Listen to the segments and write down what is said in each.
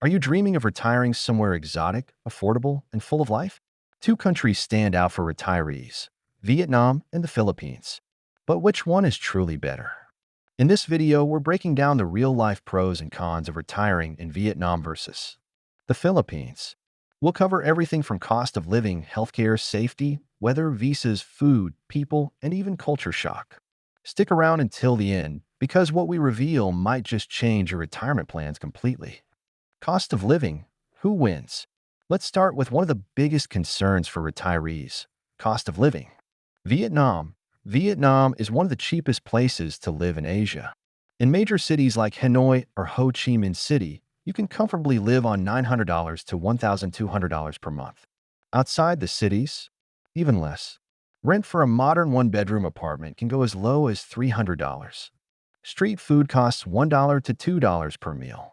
Are you dreaming of retiring somewhere exotic, affordable, and full of life? Two countries stand out for retirees, Vietnam and the Philippines. But which one is truly better? In this video, we're breaking down the real-life pros and cons of retiring in Vietnam versus the Philippines. We'll cover everything from cost of living, healthcare, safety, weather, visas, food, people, and even culture shock. Stick around until the end, because what we reveal might just change your retirement plans completely. Cost of living. Who wins? Let's start with one of the biggest concerns for retirees, cost of living. Vietnam. Vietnam is one of the cheapest places to live in Asia. In major cities like Hanoi or Ho Chi Minh City, you can comfortably live on $900 to $1,200 per month. Outside the cities, even less. Rent for a modern one-bedroom apartment can go as low as $300. Street food costs $1 to $2 per meal.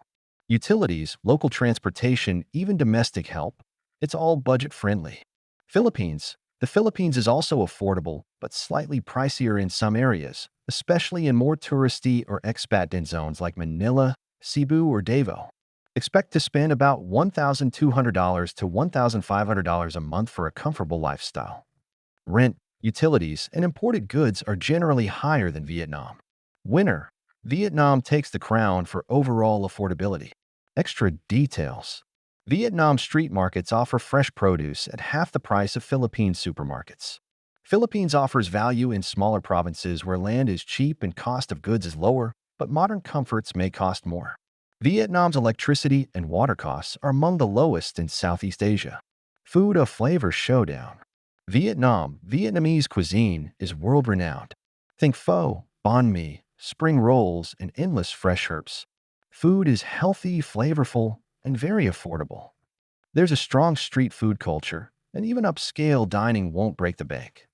Utilities, local transportation, even domestic help, it's all budget-friendly. Philippines. The Philippines is also affordable, but slightly pricier in some areas, especially in more touristy or expat zones like Manila, Cebu, or Davao. Expect to spend about $1,200 to $1,500 a month for a comfortable lifestyle. Rent, utilities, and imported goods are generally higher than Vietnam. Winner. Vietnam takes the crown for overall affordability. Extra details. Vietnam street markets offer fresh produce at half the price of Philippine supermarkets. Philippines offers value in smaller provinces where land is cheap and cost of goods is lower, but modern comforts may cost more. Vietnam's electricity and water costs are among the lowest in Southeast Asia. Food a flavor showdown. Vietnamese cuisine is world-renowned. Think pho, banh mi, spring rolls, and endless fresh herbs. Food is healthy, flavorful, and very affordable. There's a strong street food culture, and even upscale dining won't break the bank.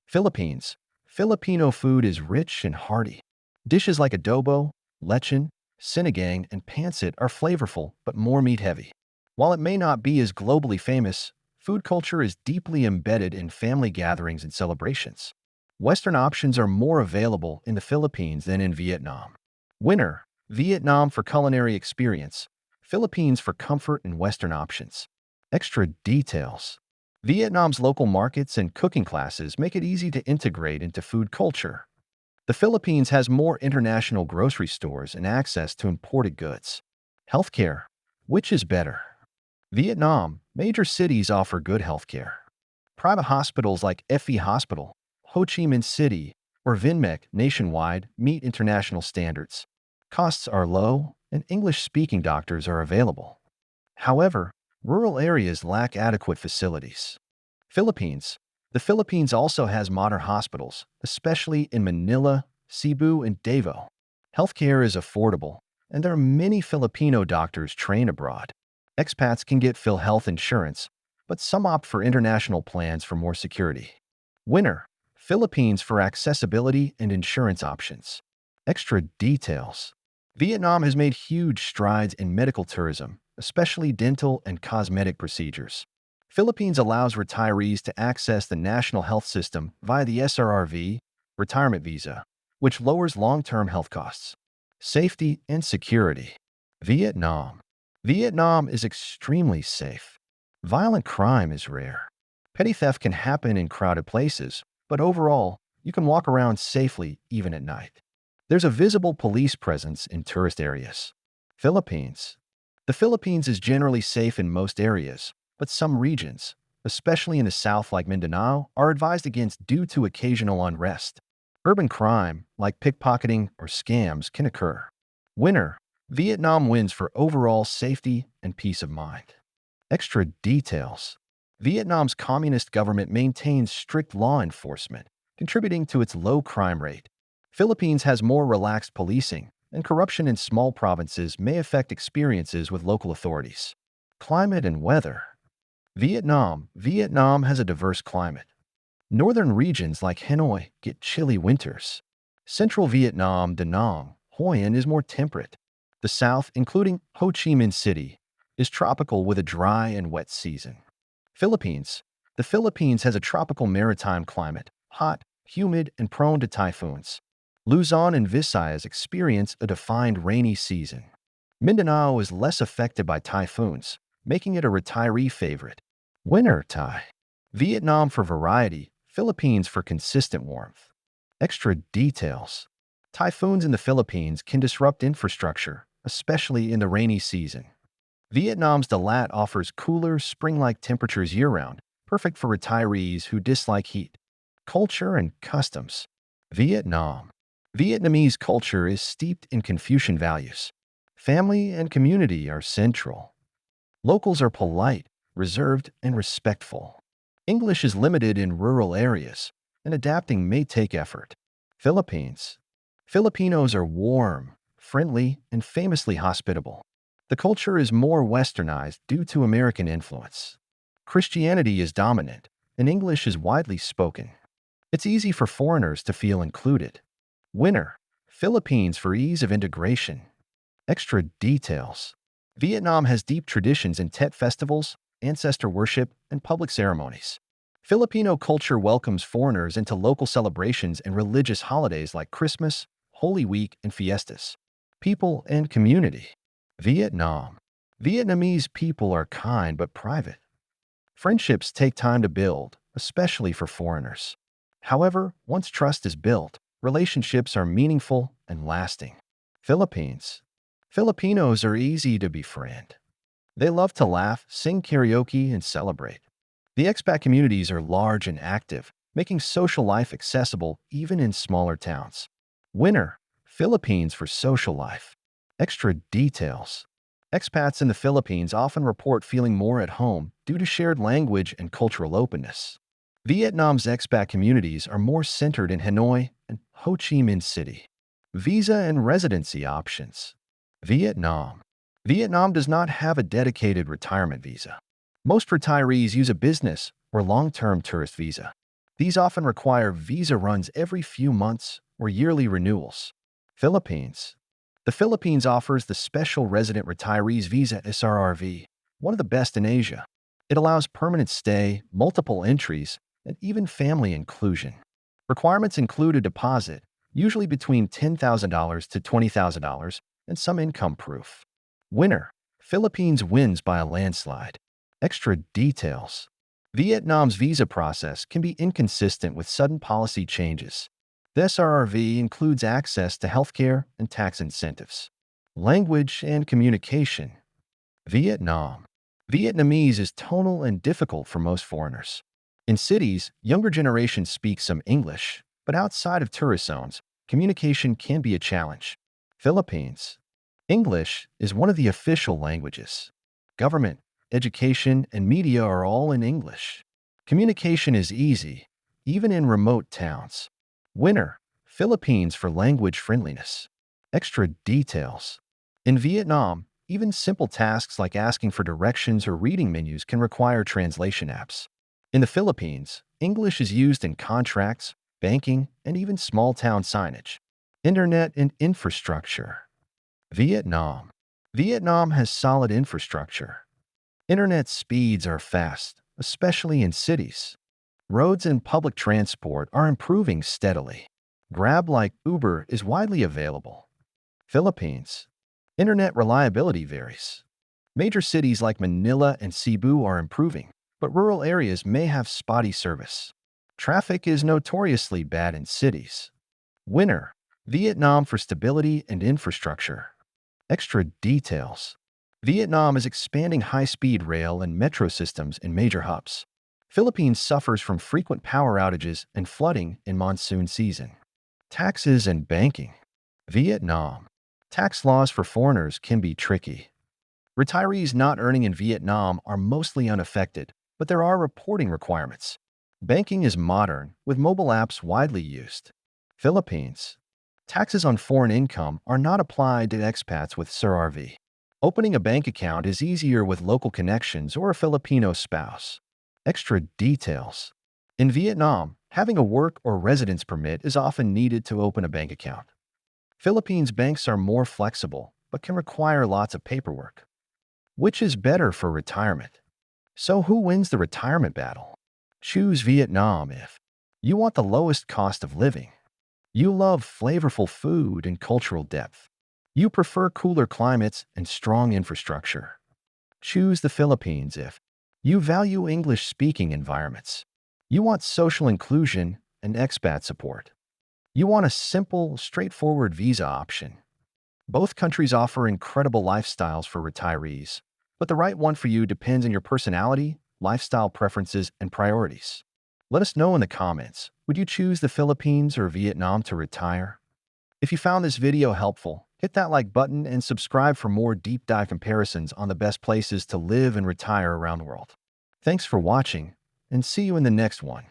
Philippines. Filipino food is rich and hearty. Dishes like adobo, lechon, sinigang, and pancit are flavorful but more meat-heavy. While it may not be as globally famous, food culture is deeply embedded in family gatherings and celebrations. Western options are more available in the Philippines than in Vietnam. Winner. Vietnam for culinary experience. Philippines for comfort and Western options. Extra details. Vietnam's local markets and cooking classes make it easy to integrate into food culture. The Philippines has more international grocery stores and access to imported goods. Healthcare. Which is better? Vietnam. Major cities offer good healthcare. Private hospitals like FE Hospital, Ho Chi Minh City, or Vinmec nationwide meet international standards. Costs are low, and English-speaking doctors are available. However, rural areas lack adequate facilities. Philippines. The Philippines also has modern hospitals, especially in Manila, Cebu, and Davao. Healthcare is affordable, and there are many Filipino doctors trained abroad. Expats can get PhilHealth insurance, but some opt for international plans for more security. Winner. Philippines for accessibility and insurance options. Extra details. Vietnam has made huge strides in medical tourism, especially dental and cosmetic procedures. Philippines allows retirees to access the national health system via the SRRV, retirement visa, which lowers long-term health costs. Safety and security. Vietnam. Vietnam is extremely safe. Violent crime is rare. Petty theft can happen in crowded places, but overall, you can walk around safely even at night. There's a visible police presence in tourist areas. Philippines. The Philippines is generally safe in most areas, but some regions, especially in the south like Mindanao, are advised against due to occasional unrest. Urban crime, like pickpocketing or scams, can occur. Winner. Vietnam wins for overall safety and peace of mind. Extra details. Vietnam's communist government maintains strict law enforcement, contributing to its low crime rate. Philippines has more relaxed policing, and corruption in small provinces may affect experiences with local authorities. Climate and weather. Vietnam has a diverse climate. Northern regions like Hanoi get chilly winters. Central Vietnam, Da Nang, Hoi An is more temperate. The south, including Ho Chi Minh City, is tropical with a dry and wet season. Philippines. The Philippines has a tropical maritime climate, hot, humid, and prone to typhoons. Luzon and Visayas experience a defined rainy season. Mindanao is less affected by typhoons, making it a retiree favorite. Winter Thai. Vietnam for variety, Philippines for consistent warmth. Extra details. Typhoons in the Philippines can disrupt infrastructure, especially in the rainy season. Vietnam's Dalat offers cooler, spring-like temperatures year-round, perfect for retirees who dislike heat. Culture and customs. Vietnam. Vietnamese culture is steeped in Confucian values. Family and community are central. Locals are polite, reserved, and respectful. English is limited in rural areas, and adapting may take effort. Philippines. Filipinos are warm, friendly, and famously hospitable. The culture is more westernized due to American influence. Christianity is dominant, and English is widely spoken. It's easy for foreigners to feel included. Winner. Philippines for ease of integration. Extra details. Vietnam has deep traditions in Tet festivals, ancestor worship, and public ceremonies. Filipino culture welcomes foreigners into local celebrations and religious holidays like Christmas, Holy Week, and fiestas. People and community. Vietnam. Vietnamese people are kind but private. Friendships take time to build, especially for foreigners. However, once trust is built, relationships are meaningful and lasting. Philippines. Filipinos are easy to befriend. They love to laugh, sing karaoke, and celebrate. The expat communities are large and active, making social life accessible even in smaller towns. Winner. Philippines for social life. Extra details. Expats in the Philippines often report feeling more at home due to shared language and cultural openness. Vietnam's expat communities are more centered in Hanoi and Ho Chi Minh City. Visa and residency options. Vietnam. Vietnam does not have a dedicated retirement visa. Most retirees use a business or long-term tourist visa. These often require visa runs every few months or yearly renewals. Philippines. The Philippines offers the Special Resident Retirees Visa SRRV, one of the best in Asia. It allows permanent stay, multiple entries, and even family inclusion. Requirements include a deposit, usually between $10,000 to $20,000, and some income proof. Winner. Philippines wins by a landslide. Extra details. Vietnam's visa process can be inconsistent with sudden policy changes. The SRRV includes access to healthcare and tax incentives. Language and communication. Vietnam. Vietnamese is tonal and difficult for most foreigners. In cities, younger generations speak some English, but outside of tourist zones, communication can be a challenge. Philippines. English is one of the official languages. Government, education, and media are all in English. Communication is easy, even in remote towns. Winner. Philippines for language friendliness. Extra details. In Vietnam, even simple tasks like asking for directions or reading menus can require translation apps. In the Philippines, English is used in contracts, banking, and even small-town signage. Internet and infrastructure. Vietnam. Vietnam has solid infrastructure. Internet speeds are fast, especially in cities. Roads and public transport are improving steadily. Grab like Uber is widely available. Philippines. Internet reliability varies. Major cities like Manila and Cebu are improving, but rural areas may have spotty service. Traffic is notoriously bad in cities. Winner. Vietnam for stability and infrastructure. Extra details. Vietnam is expanding high-speed rail and metro systems in major hubs. Philippines suffers from frequent power outages and flooding in monsoon season. Taxes and banking. Vietnam. Tax laws for foreigners can be tricky. Retirees not earning in Vietnam are mostly unaffected, but there are reporting requirements. Banking is modern, with mobile apps widely used. Philippines. Taxes on foreign income are not applied to expats with SRRV. Opening a bank account is easier with local connections or a Filipino spouse. Extra details. In Vietnam, having a work or residence permit is often needed to open a bank account. Philippines banks are more flexible, but can require lots of paperwork. Which is better for retirement? So who wins the retirement battle? Choose Vietnam if you want the lowest cost of living. You love flavorful food and cultural depth. You prefer cooler climates and strong infrastructure. Choose the Philippines if you value English-speaking environments. You want social inclusion and expat support. You want a simple, straightforward visa option. Both countries offer incredible lifestyles for retirees, but the right one for you depends on your personality, lifestyle preferences, and priorities. Let us know in the comments. Would you choose the Philippines or Vietnam to retire? If you found this video helpful, hit that like button and subscribe for more deep dive comparisons on the best places to live and retire around the world. Thanks for watching, and see you in the next one.